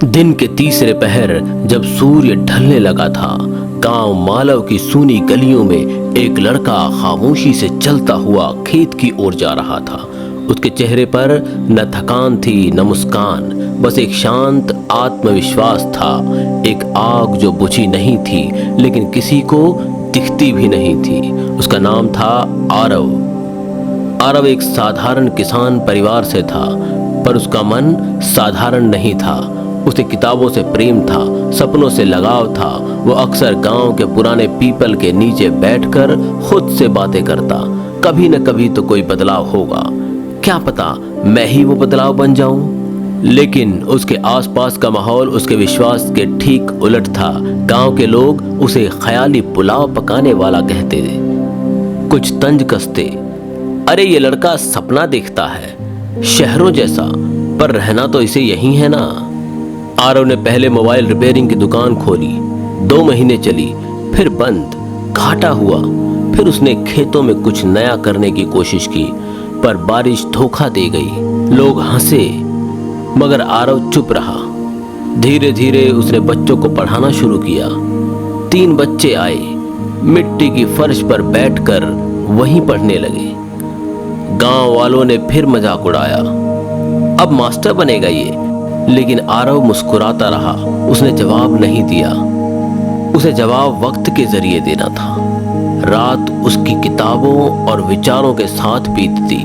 दिन के तीसरे पहर जब सूर्य ढलने लगा था, गांव मालव की सूनी गलियों में एक लड़का खामोशी से चलता हुआ खेत की ओर जा रहा था। उसके चेहरे पर न थकान थी न मुस्कान, बस एक शांत आत्मविश्वास था। एक आग जो बुझी नहीं थी लेकिन किसी को दिखती भी नहीं थी। उसका नाम था आरव। आरव एक साधारण किसान परिवार से था, पर उसका मन साधारण नहीं था। उसे किताबों से प्रेम था, सपनों से लगाव था। वो अक्सर गांव के पुराने पीपल के नीचे बैठकर खुद से बातें करता। कभी न कभी तो कोई बदलाव होगा, क्या पता मैं ही वो बदलाव बन जाऊं। लेकिन उसके आसपास का माहौल उसके विश्वास के ठीक उलट था। गांव के लोग उसे ख्याली पुलाव पकाने वाला कहते, कुछ तंज कसते। अरे ये लड़का सपना देखता है शहरों जैसा, पर रहना तो इसे यही है ना। आरव ने पहले मोबाइल रिपेयरिंग की दुकान खोली। 2 महीने चली, फिर बंद, घाटा हुआ। फिर उसने खेतों में कुछ नया करने की कोशिश की, पर बारिश धोखा दे गई। लोग हंसे, मगर आरव चुप रहा। धीरे धीरे उसने बच्चों को पढ़ाना शुरू किया। 3 बच्चे आए, मिट्टी की फर्श पर बैठकर वहीं पढ़ने लगे। गांव वालों ने फिर मजाक उड़ाया, अब मास्टर बनेगा ये। लेकिन आरव मुस्कुराता रहा। उसने जवाब नहीं दिया। उसे जवाब वक्त के जरिए देना था। रात उसकी किताबों और विचारों के साथ बीतती,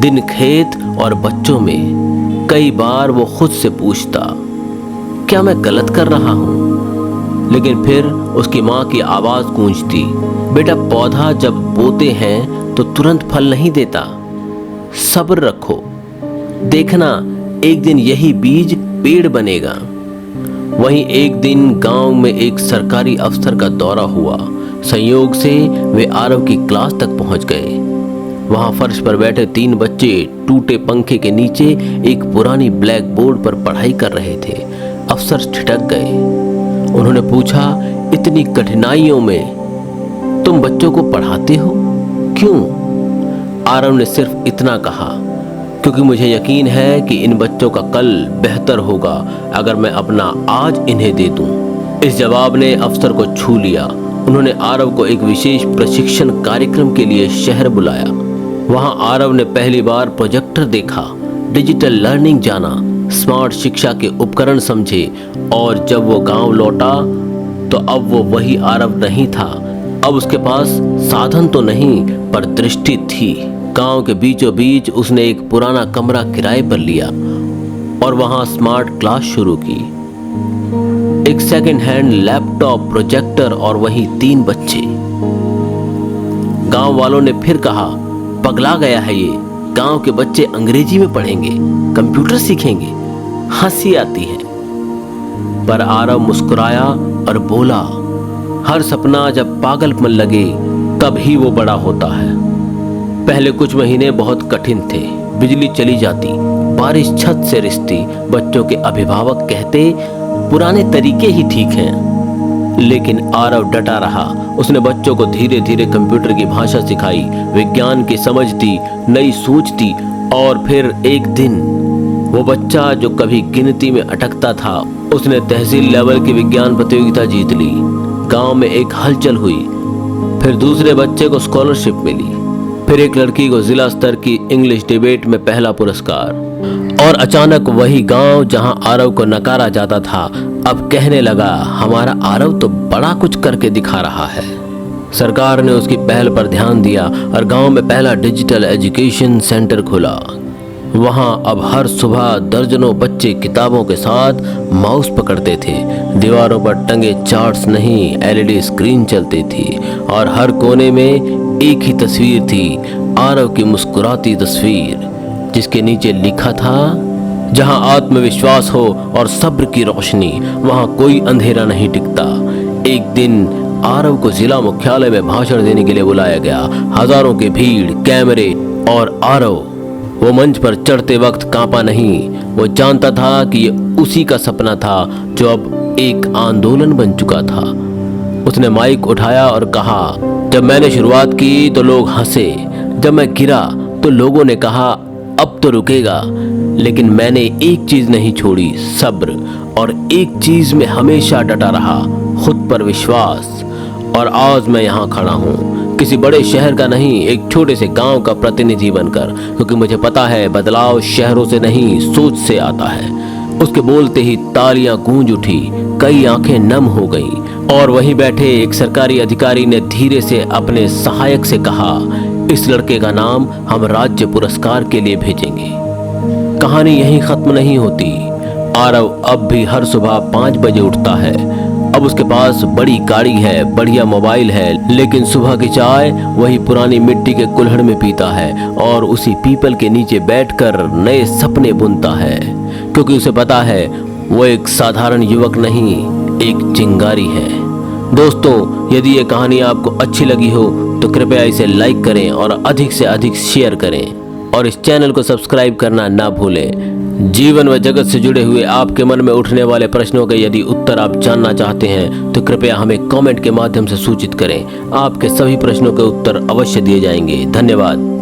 दिन खेत और बच्चों में। कई बार वो खुद से पूछता, क्या मैं गलत कर रहा हूं? लेकिन फिर उसकी माँ की आवाज गूंजती, बेटा पौधा जब बोते हैं तो तुरंत फल नहीं देता, सब्र रखो, देखना एक दिन यही बीज पेड़ बनेगा। वहीं एक दिन गांव में एक सरकारी अफसर का दौरा हुआ। संयोग से वे आरव की क्लास तक पहुंच गए। वहां फर्श पर बैठे 3 बच्चे टूटे पंखे के नीचे एक पुरानी ब्लैक बोर्ड पर पढ़ाई कर रहे थे। अफसर ठिठक गए। उन्होंने पूछा, इतनी कठिनाइयों में तुम बच्चों को पढ़ाते हो, क्यों? आरव ने सिर्फ इतना कहा, क्योंकि मुझे यकीन है कि इन बच्चों का कल बेहतर होगा अगर मैं अपना आज इन्हें दे दूं। इस जवाब ने अफसर को छू लिया। उन्होंने आरव को एक विशेष प्रशिक्षण कार्यक्रम के लिए शहर बुलाया। वहां आरव ने पहली बार प्रोजेक्टर देखा, डिजिटल लर्निंग जाना, स्मार्ट शिक्षा के उपकरण समझे। और जब वो गांव लौटा तो अब वो वही आरव नहीं था। अब उसके पास साधन तो नहीं, पर दृष्टि थी। गांव के बीचों बीच उसने एक पुराना कमरा किराए पर लिया और वहां स्मार्ट क्लास शुरू की। एक सेकंड हैंड लैपटॉप, प्रोजेक्टर और वहीं 3 बच्चे। गांव वालों ने फिर कहा, पगला गया है ये, गांव के बच्चे अंग्रेजी में पढ़ेंगे, कंप्यूटर सीखेंगे। हंसी आती है। पर आरव मुस्कुराया और बोला, हर सपना जब पागलपन लगे तब ही वो बड़ा होता है। पहले कुछ महीने बहुत कठिन थे। बिजली चली जाती, बारिश छत से रिसती। बच्चों के अभिभावक कहते, पुराने तरीके ही ठीक हैं। लेकिन आरव डटा रहा। उसने बच्चों को धीरे धीरे कंप्यूटर की भाषा सिखाई, विज्ञान की समझ दी, नई सोच दी। और फिर एक दिन वो बच्चा जो कभी गिनती में अटकता था, उसने तहसील लेवल की विज्ञान प्रतियोगिता जीत ली। गांव में एक हलचल हुई। फिर दूसरे बच्चे को स्कॉलरशिप मिली। फिर एक लड़की को जिला स्तर की इंग्लिश डिबेट में पहला पुरस्कार। और अचानक वही गांव जहां आरव को नकारा जाता था, अब कहने लगा, हमारा आरव तो बड़ा कुछ करके दिखा रहा है। सरकार ने उसकी पहल पर ध्यान दिया और गांव में पहला डिजिटल एजुकेशन सेंटर खुला। वहां अब हर सुबह दर्जनों बच्चे किताबों के साथ माउस पकड़ते थे। दीवारों पर टंगे चार्ट्स नहीं, LED स्क्रीन चलती थी। और हर कोने में एक ही तस्वीर थी, आरव की मुस्कुराती तस्वीर, जिसके नीचे लिखा था, जहां आत्मविश्वास हो और सब्र की रोशनी, वहां कोई अंधेरा नहीं टिकता। एक दिन आरव को जिला मुख्यालय में भाषण देने के लिए बुलाया गया। हजारों की भीड़, कैमरे और आरव। वो मंच पर चढ़ते वक्त कांपा नहीं। वो जानता था कि ये उसी का सपना था जो अब एक आंदोलन बन चुका था। उसने माइक उठाया और कहा, जब मैंने शुरुआत की तो लोग हंसे, जब मैं गिरा तो लोगों ने कहा अब तो रुकेगा, लेकिन मैंने एक चीज नहीं छोड़ी, सब्र। और एक चीज में हमेशा डटा रहा, खुद पर विश्वास। और आज मैं यहाँ खड़ा हूँ, किसी बड़े शहर का नहीं, एक छोटे से गांव का प्रतिनिधि बनकर, क्योंकि मुझे पता है बदलाव शहरों से नहीं सोच से आता है। उसके बोलते ही तालियां गूंज उठी, कई आंखें नम हो गईं और वहीं बैठे एक सरकारी अधिकारी ने धीरे से अपने सहायक से कहा, इस लड़के का नाम हम राज्य पुरस्कार के लिए भेजेंगे। कहानी यहीं खत्म नहीं होती। आरव अब भी हर सुबह 5 बजे उठता है। अब उसके पास बड़ी गाड़ी है, बढ़िया मोबाइल है, लेकिन सुबह की चाय वही पुरानी मिट्टी के कुल्हड़ में पीता है और उसी पीपल के नीचे बैठकर नए सपने बुनता है, क्योंकि उसे पता है वो एक साधारण युवक नहीं, एक चिंगारी है। दोस्तों, यदि ये कहानी आपको अच्छी लगी हो तो कृपया इसे लाइक करें और अधिक से अधिक शेयर करें और इस चैनल को सब्सक्राइब करना ना भूलें। जीवन व जगत से जुड़े हुए आपके मन में उठने वाले प्रश्नों के यदि उत्तर आप जानना चाहते हैं तो कृपया हमें कमेंट के माध्यम से सूचित करें। आपके सभी प्रश्नों के उत्तर अवश्य दिए जाएंगे। धन्यवाद।